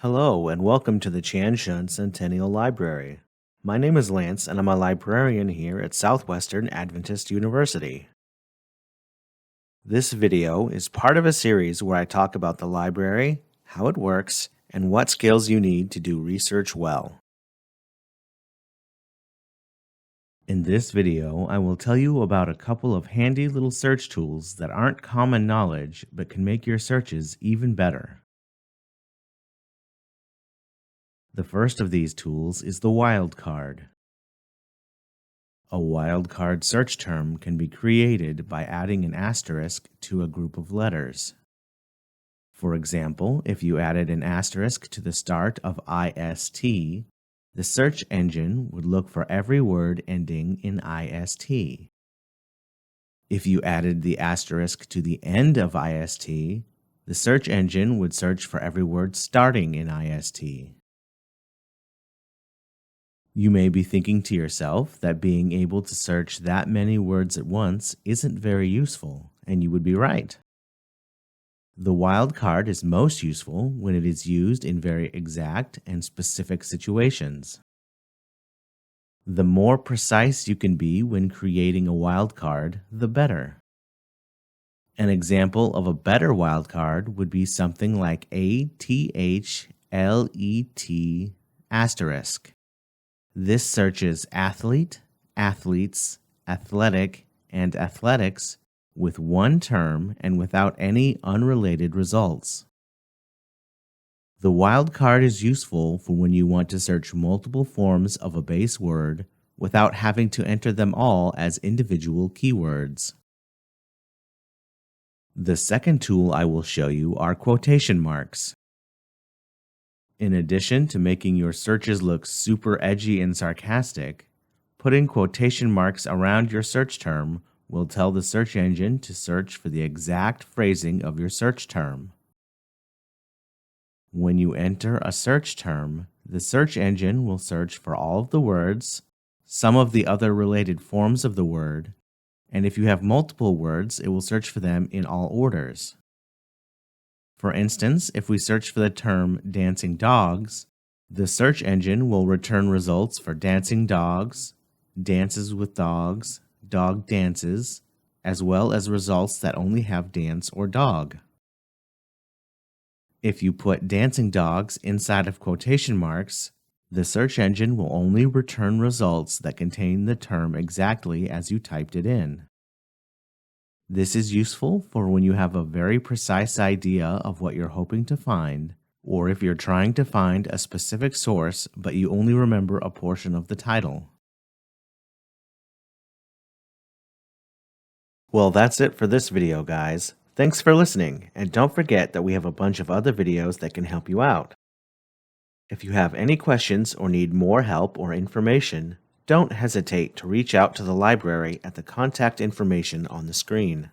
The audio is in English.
Hello, and welcome to the Chanshan Centennial Library. My name is Lance, and I'm a librarian here at Southwestern Adventist University. This video is part of a series where I talk about the library, how it works, and what skills you need to do research well. In this video, I will tell you about a couple of handy little search tools that aren't common knowledge but can make your searches even better. The first of these tools is the wildcard. A wildcard search term can be created by adding an asterisk to a group of letters. For example, if you added an asterisk to the start of IST, the search engine would look for every word ending in IST. If you added the asterisk to the end of IST, the search engine would search for every word starting in IST. You may be thinking to yourself that being able to search that many words at once isn't very useful, and you would be right. The wildcard is most useful when it is used in very exact and specific situations. The more precise you can be when creating a wildcard, the better. An example of a better wildcard would be something like ATHLET asterisk. This searches athlete, athletes, athletic, and athletics with one term and without any unrelated results. The wildcard is useful for when you want to search multiple forms of a base word without having to enter them all as individual keywords. The second tool I will show you are quotation marks. In addition to making your searches look super edgy and sarcastic, putting quotation marks around your search term will tell the search engine to search for the exact phrasing of your search term. When you enter a search term, the search engine will search for all of the words, some of the other related forms of the word, and if you have multiple words, it will search for them in all orders. For instance, if we search for the term dancing dogs, the search engine will return results for dancing dogs, dances with dogs, dog dances, as well as results that only have dance or dog. If you put dancing dogs inside of quotation marks, the search engine will only return results that contain the term exactly as you typed it in. This is useful for when you have a very precise idea of what you're hoping to find, or if you're trying to find a specific source but you only remember a portion of the title. Well, that's it for this video, guys. Thanks for listening, and don't forget that we have a bunch of other videos that can help you out. If you have any questions or need more help or information, don't hesitate to reach out to the library at the contact information on the screen.